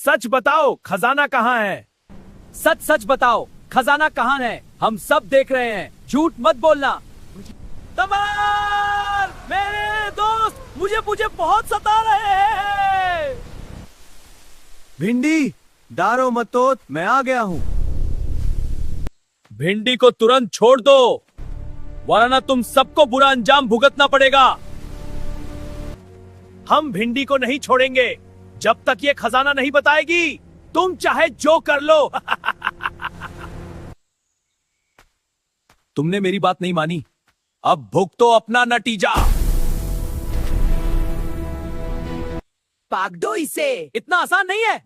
सच बताओ खजाना कहाँ है? सच सच बताओ खजाना कहाँ है? हम सब देख रहे हैं, झूठ मत बोलना। तमर, मेरे दोस्त मुझे मुझे बहुत सता रहे हैं। भिंडी, डारो मत, मैं आ गया हूँ। भिंडी को तुरंत छोड़ दो, वरना तुम सबको बुरा अंजाम भुगतना पड़ेगा। हम भिंडी को नहीं छोड़ेंगे जब तक ये खजाना नहीं बताएगी। तुम चाहे जो कर लो। तुमने मेरी बात नहीं मानी, अब भुगतो अपना नतीजा। भाग दो इसे, इतना आसान नहीं है।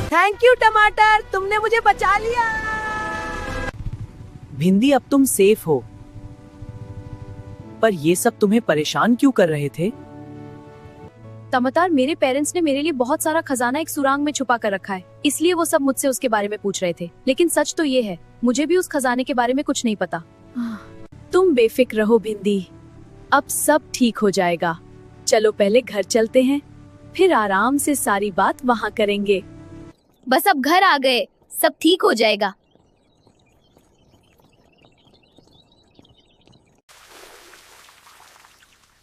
थैंक यू टमाटर, तुमने मुझे बचा लिया। भिंडी, अब तुम सेफ हो, पर ये सब तुम्हें परेशान क्यों कर रहे थे? टमाटर, मेरे पेरेंट्स ने मेरे लिए बहुत सारा खजाना एक सुरंग में छुपा कर रखा है, इसलिए वो सब मुझसे उसके बारे में पूछ रहे थे। लेकिन सच तो ये है, मुझे भी उस खजाने के बारे में कुछ नहीं पता। तुम बेफिक्र रहो भिंडी, अब सब ठीक हो जाएगा। चलो पहले घर चलते हैं, फिर आराम से सारी बात वहाँ करेंगे। बस अब घर आ गए, सब ठीक हो जाएगा।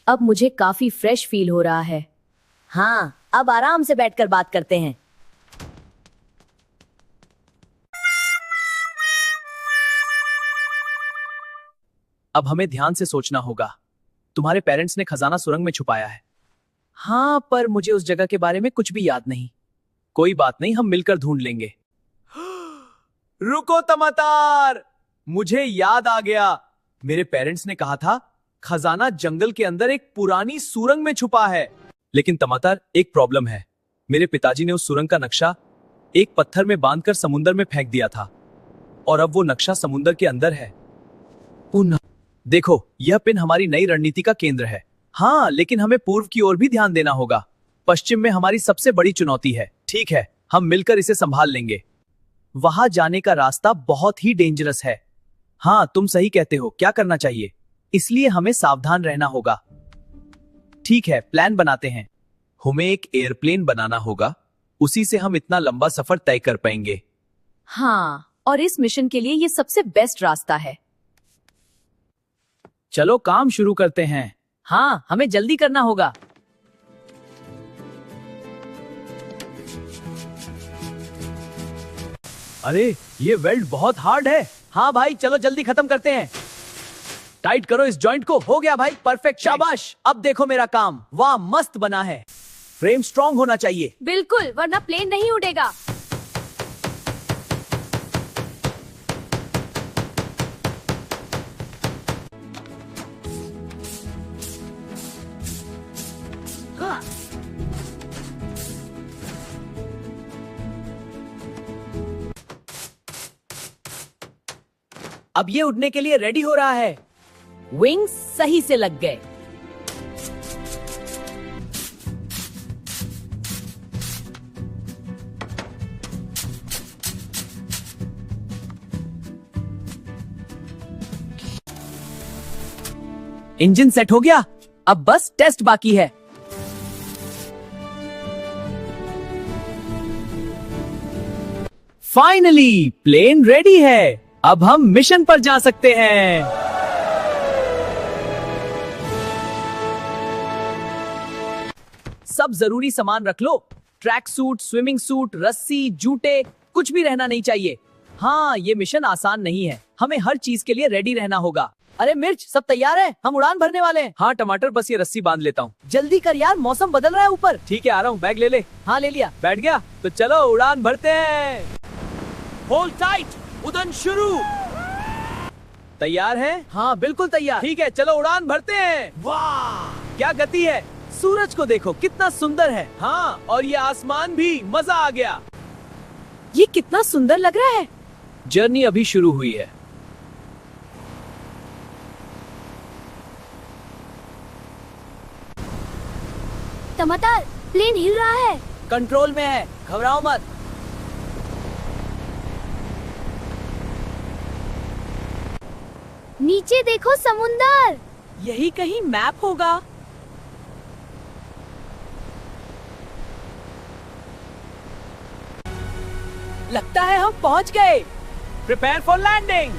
अब मुझे काफी फ्रेश फील हो रहा है। हाँ, अब आराम से बैठकर बात करते हैं। अब हमें ध्यान से सोचना होगा। तुम्हारे पेरेंट्स ने खजाना सुरंग में छुपाया है। हाँ, पर मुझे उस जगह के बारे में कुछ भी याद नहीं। कोई बात नहीं, हम मिलकर ढूंढ लेंगे। रुको टमाटर, मुझे याद आ गया। मेरे पेरेंट्स ने कहा था खजाना जंगल के अंदर एक पुरानी सुरंग में छुपा है। लेकिन टमाटर, एक प्रॉब्लम है। मेरे पिताजी ने उस सुरंग का नक्शा एक पत्थर में बांधकर समुद्र में फेंक दिया था, और अब वो नक्शा समुद्र के अंदर है। देखो, यह पिन हमारी नई रणनीति का केंद्र है। हाँ, लेकिन हमें पूर्व की ओर भी ध्यान देना होगा। पश्चिम में हमारी सबसे बड़ी चुनौती है। ठीक है, हम मिलकर इसे संभाल लेंगे। वहां जाने का रास्ता बहुत ही डेंजरस है। हाँ, तुम सही कहते हो, क्या करना चाहिए? इसलिए हमें सावधान रहना होगा। ठीक है, प्लान बनाते हैं। हमें एक एयरप्लेन बनाना होगा, उसी से हम इतना लंबा सफर तय कर पाएंगे। हाँ, और इस मिशन के लिए ये सबसे बेस्ट रास्ता है। चलो काम शुरू करते हैं। हाँ, हमें जल्दी करना होगा। अरे, ये वेल्ड बहुत हार्ड है। हाँ भाई, चलो जल्दी खत्म करते हैं। टाइट करो इस जॉइंट को। हो गया भाई, परफेक्ट, शाबाश। अब देखो मेरा काम, वाह मस्त बना है। फ्रेम स्ट्रांग होना चाहिए। बिल्कुल, वरना प्लेन नहीं उड़ेगा। अब ये उड़ने के लिए रेडी हो रहा है। विंग्स सही से लग गए। इंजन सेट हो गया, अब बस टेस्ट बाकी है। फाइनली प्लेन रेडी है। अब हम मिशन पर जा सकते हैं। सब जरूरी सामान रख लो। ट्रैक सूट, स्विमिंग सूट, रस्सी, जूते, कुछ भी रहना नहीं चाहिए। हाँ, ये मिशन आसान नहीं है, हमें हर चीज के लिए रेडी रहना होगा। अरे मिर्च, सब तैयार है? हम उड़ान भरने वाले हैं। हाँ टमाटर, बस ये रस्सी बांध लेता हूँ। जल्दी कर यार, मौसम बदल रहा है ऊपर। ठीक है, आ रहा हूँ। बैग ले ले। हाँ ले लिया। बैठ गया? तो चलो उड़ान भरते हैं। होल्ड टाइट, उड़ान शुरू। तैयार है? हाँ बिल्कुल तैयार। ठीक है, चलो उड़ान भरते हैं। वाह, क्या गति है। सूरज को देखो, कितना सुंदर है। हाँ, और ये आसमान भी, मजा आ गया। ये कितना सुंदर लग रहा है। जर्नी अभी शुरू हुई है। टमाटर, प्लेन हिल रहा है। कंट्रोल में है, घबराओ मत। नीचे देखो, समुंदर। यही कहीं मैप होगा। लगता है हम पहुंच गए। Prepare for landing.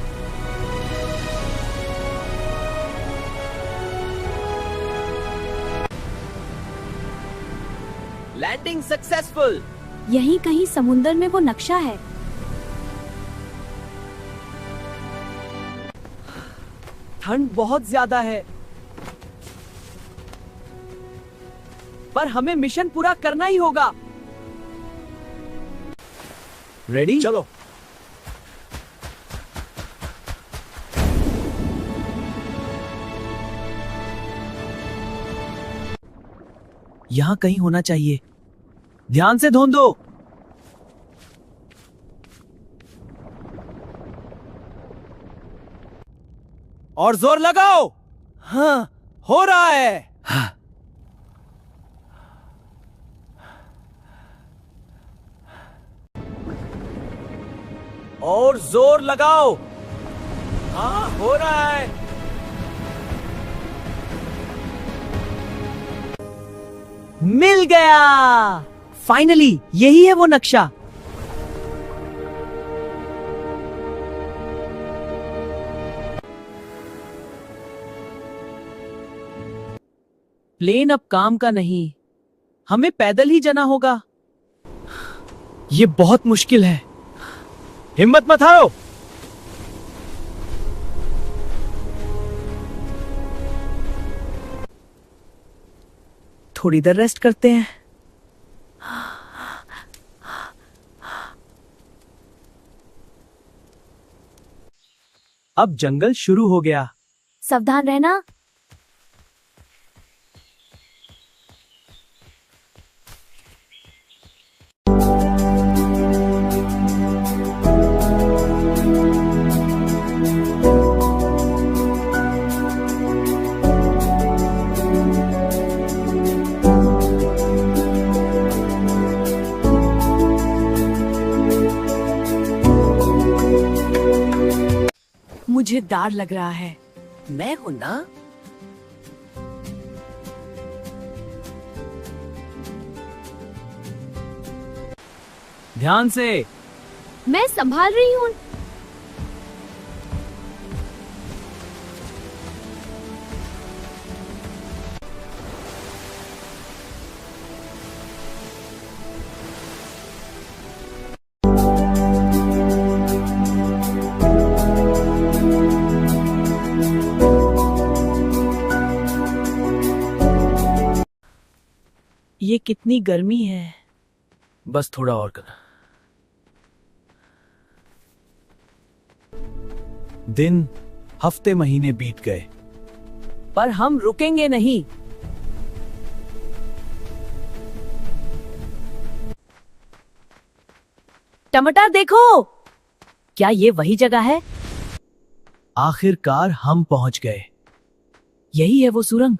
Landing successful. यहीं कहीं समुंदर में वो नक्शा है। ठंड बहुत ज्यादा है, पर हमें मिशन पूरा करना ही होगा। रेडी? चलो। यहां कहीं होना चाहिए। ध्यान से ढूंढो। और जोर लगाओ। हाँ, हो रहा है। हाँ। और जोर लगाओ। हाँ, हो रहा है। मिल गया। फाइनली यही है वो नक्शा। प्लेन अब काम का नहीं, हमें पैदल ही जाना होगा। ये बहुत मुश्किल है। हिम्मत मत हारो। थोड़ी देर रेस्ट करते हैं। अब जंगल शुरू हो गया। सावधान रहना। मुझे डर लग रहा है। मैं हूं ना। ध्यान से। मैं संभाल रही हूँ। ये कितनी गर्मी है। बस थोड़ा और करना। दिन, हफ्ते, महीने बीत गए, पर हम रुकेंगे नहीं। टमाटर देखो, क्या ये वही जगह है? आखिरकार हम पहुंच गए। यही है वो सुरंग।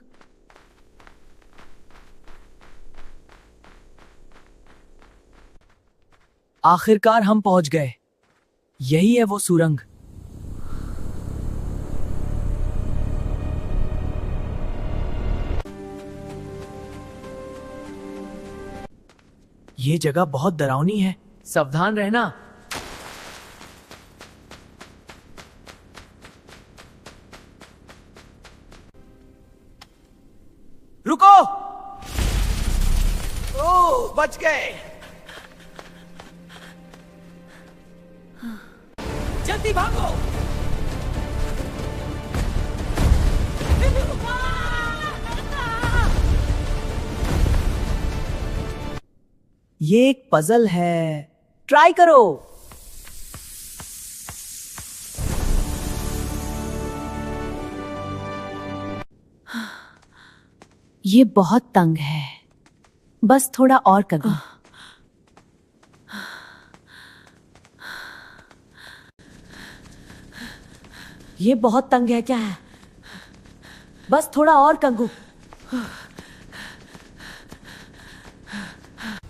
आखिरकार हम पहुंच गए। यही है वो सुरंग। ये जगह बहुत डरावनी है। सावधान रहना। रुको। ओह, बच गए। जल्दी भागो। ये एक पजल है, ट्राई करो। ये बहुत तंग है, बस थोड़ा और करो। ये बहुत तंग है क्या है? बस थोड़ा और कंगू।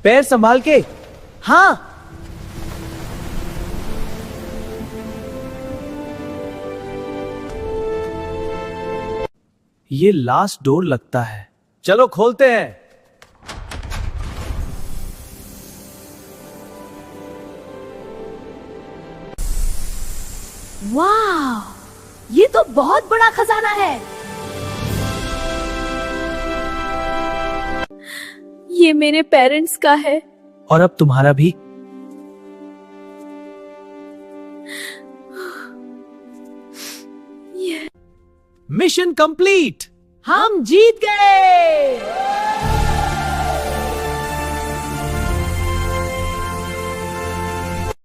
पैर संभाल के। हाँ। ये लास्ट डोर लगता है। चलो खोलते हैं। वाह, ये तो बहुत बड़ा खजाना है। ये मेरे पेरेंट्स का है। और अब तुम्हारा भी। Mission complete. हम जीत गए।